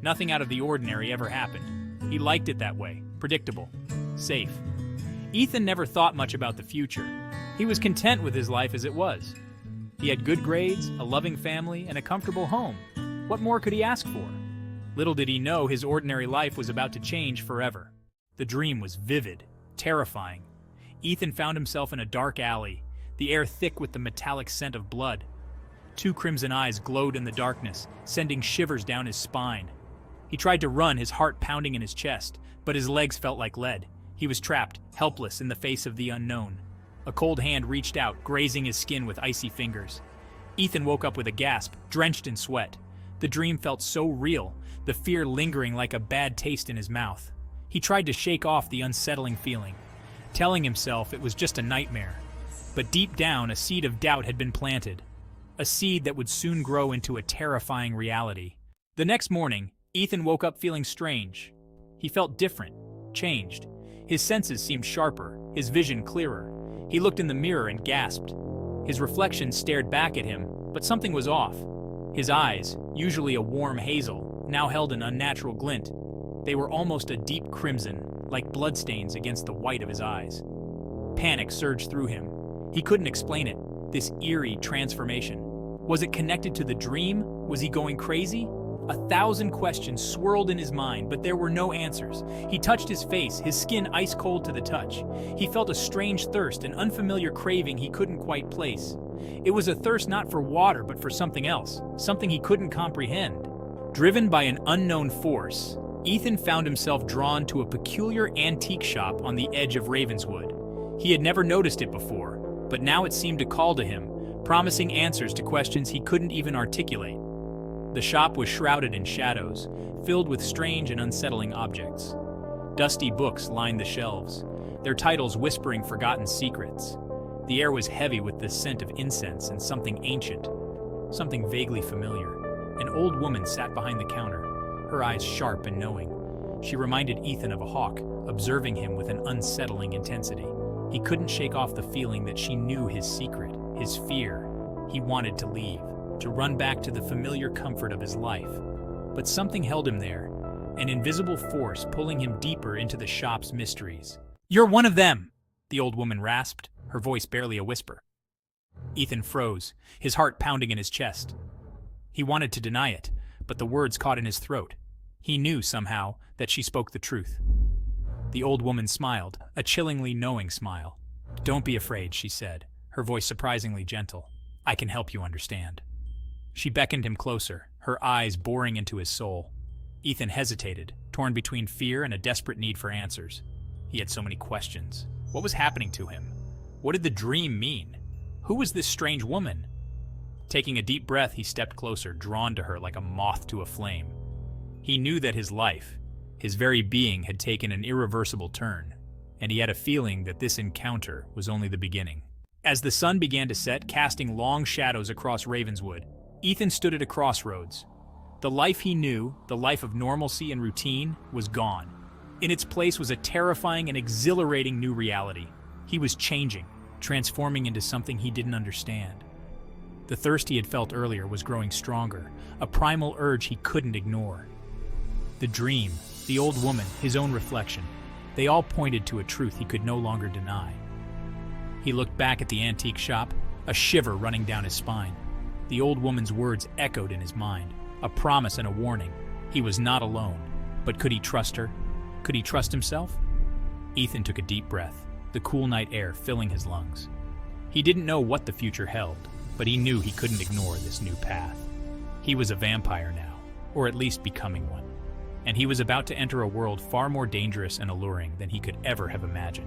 Nothing out of the ordinary ever happened. He liked it that way, predictable, safe. Ethan never thought much about the future. He was content with his life as it was. He had good grades, a loving family, and a comfortable home. What more could he ask for? Little did he know his ordinary life was about to change forever. The dream was vivid, terrifying. Ethan found himself in a dark alley, the air thick with the metallic scent of blood. Two crimson eyes glowed in the darkness, sending shivers down his spine. He tried to run, his heart pounding in his chest, but his legs felt like lead. He was trapped, helpless in the face of the unknown. A cold hand reached out, grazing his skin with icy fingers. Ethan woke up with a gasp, drenched in sweat. The dream felt so real, the fear lingering like a bad taste in his mouth. He tried to shake off the unsettling feeling, telling himself it was just a nightmare. But deep down, a seed of doubt had been planted, a seed that would soon grow into a terrifying reality. The next morning, Ethan woke up feeling strange. He felt different, changed. His senses seemed sharper, his vision clearer. He looked in the mirror and gasped. His reflection stared back at him, but something was off. His eyes, usually a warm hazel, now held an unnatural glint. They were almost a deep crimson, like bloodstains against the white of his eyes. Panic surged through him. He couldn't explain it, this eerie transformation. Was it connected to the dream? Was he going crazy? 1,000 questions swirled in his mind, but there were no answers. He touched his face, his skin ice cold to the touch. He felt a strange thirst, an unfamiliar craving he couldn't quite place. It was a thirst not for water, but for something else, something he couldn't comprehend. Driven by an unknown force, Ethan found himself drawn to a peculiar antique shop on the edge of Ravenswood. He had never noticed it before, but now it seemed to call to him, promising answers to questions he couldn't even articulate. The shop was shrouded in shadows, filled with strange and unsettling objects. Dusty books lined the shelves, their titles whispering forgotten secrets. The air was heavy with the scent of incense and something ancient, something vaguely familiar. An old woman sat behind the counter, her eyes sharp and knowing. She reminded Ethan of a hawk, observing him with an unsettling intensity. He couldn't shake off the feeling that she knew his secret, his fear. He wanted to leave, to run back to the familiar comfort of his life. But something held him there, an invisible force pulling him deeper into the shop's mysteries. "You're one of them!" the old woman rasped, her voice barely a whisper. Ethan froze, his heart pounding in his chest. He wanted to deny it, but the words caught in his throat. He knew, somehow, that she spoke the truth. The old woman smiled, a chillingly knowing smile. "Don't be afraid," she said, her voice surprisingly gentle. "I can help you understand." She beckoned him closer, her eyes boring into his soul. Ethan hesitated, torn between fear and a desperate need for answers. He had so many questions. What was happening to him? What did the dream mean? Who was this strange woman? Taking a deep breath, he stepped closer, drawn to her like a moth to a flame. He knew that his life, his very being, had taken an irreversible turn, and he had a feeling that this encounter was only the beginning. As the sun began to set, casting long shadows across Ravenswood, Ethan stood at a crossroads. The life he knew, the life of normalcy and routine, was gone. In its place was a terrifying and exhilarating new reality. He was changing, transforming into something he didn't understand. The thirst he had felt earlier was growing stronger, a primal urge he couldn't ignore. The dream, the old woman, his own reflection, they all pointed to a truth he could no longer deny. He looked back at the antique shop, a shiver running down his spine. The old woman's words echoed in his mind, a promise and a warning. He was not alone, but could he trust her? Could he trust himself? Ethan took a deep breath, the cool night air filling his lungs. He didn't know what the future held, but he knew he couldn't ignore this new path. He was a vampire now, or at least becoming one, and he was about to enter a world far more dangerous and alluring than he could ever have imagined.